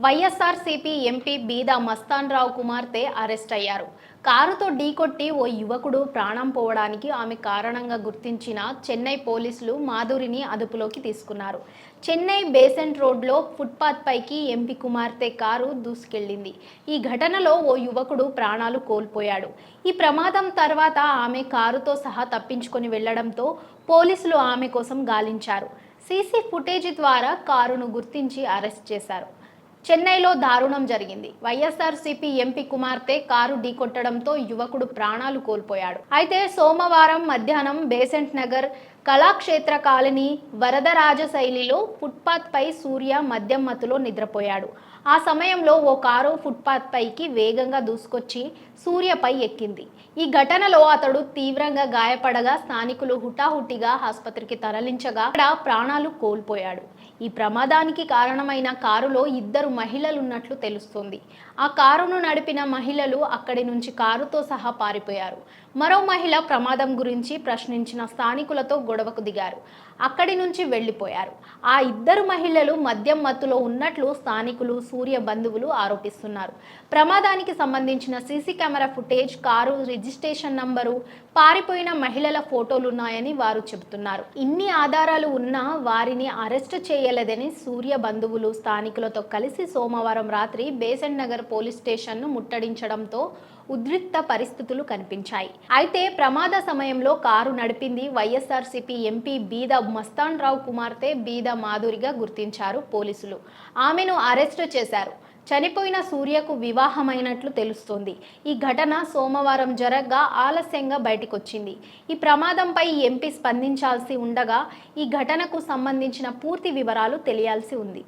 YSRCP MP బీదా మస్తాన్ రావు కుమార్తె arrest అయ్యారు. కారుతో ఢీకొట్టి ఓ యువకుడు ప్రాణం పోవడానికి ఆమె కారణంగా గుర్తించిన చెన్నై పోలీసులు మాధురిని అదుపులోకి తీసుకున్నారు. చెన్నై బేసెంట్ రోడ్లో ఫుట్పాత్ పైకి ఎంపీ కుమార్తె కారు దూసుకెళ్లింది. ఈ ఘటనలో ఓ యువకుడు ప్రాణాలు కోల్పోయాడు. ఈ ప్రమాదం తర్వాత ఆమె కారుతో సహా తప్పించుకొని వెళ్లడంతో పోలీసులు ఆమె కోసం గాలించారు. సీసీ ఫుటేజీ ద్వారా కారును గుర్తించి అరెస్ట్ చేశారు. చెన్నైలో దారుణం జరిగింది. వైఎస్ఆర్సీపీ ఎంపీ కుమార్తె కారు ఢీకొట్టడంతో యువకుడు ప్రాణాలు కోల్పోయాడు. అయితే సోమవారం మధ్యాహ్నం బేసెంట్ నగర్ కళాక్షేత్ర కాలనీ వరదరాజ శైలిలో ఫుట్పాత్ పై సూర్య మద్యం మత్తులో నిద్రపోయాడు. ఆ సమయంలో ఓ కారు ఫుట్పాత్ పైకి వేగంగా దూసుకొచ్చి సూర్యపై ఎక్కింది. ఈ ఘటనలో అతడు తీవ్రంగా గాయపడగా స్థానికులు హుటాహుటిగా ఆసుపత్రికి తరలించగా అక్కడ ప్రాణాలు కోల్పోయాడు. ఈ ప్రమాదానికి కారణమైన కారులో ఇద్దరు మహిళలున్నట్లు తెలుస్తోంది. ఆ కారును నడిపిన మహిళలు అక్కడి నుంచి కారుతో సహా పారిపోయారు. మరో మహిళ ప్రమాదం గురించి ప్రశ్నించిన స్థానికులతో గొడవకు దిగారు. అక్కడి నుంచి వెళ్లిపోయారు. ఆ ఇద్దరు మహిళలు మద్యం మత్తులో ఉన్నట్లు స్థానికులు, సూర్య బంధువులు ఆరోపిస్తున్నారు. ప్రమాదానికి సంబంధించిన CC camera footage, car registration number, పారిపోయిన మహిళల ఫోటోలున్నాయని వారు చెబుతున్నారు. ఇన్ని ఆధారాలు ఉన్నా వారిని అరెస్టు చేయలేదని సూర్య బంధువులు స్థానికులతో కలిసి సోమవారం రాత్రి బేసెంట్ నగర్ పోలీస్ స్టేషన్ను ముట్టడించడంతో ఉద్రిక్త పరిస్థితులు కనిపించాయి. అయితే ప్రమాద సమయంలో కారు నడిపింది వైఎస్ఆర్సీపీ ఎంపీ బీదా మస్తాన్ రావు కుమార్తె బీదా మాధురిగా గుర్తించారు పోలీసులు. ఆమెను అరెస్టు చేశారు. చనిపోయిన సూర్యకు వివాహమైనట్లు తెలుస్తోంది. ఈ ఘటన సోమవారం జరగ్గా ఆలస్యంగా బయటకొచ్చింది. ఈ ప్రమాదంపై ఎంపీ స్పందించాల్సి ఉండగా ఈ ఘటనకు సంబంధించిన పూర్తి వివరాలు తెలియాల్సి ఉంది.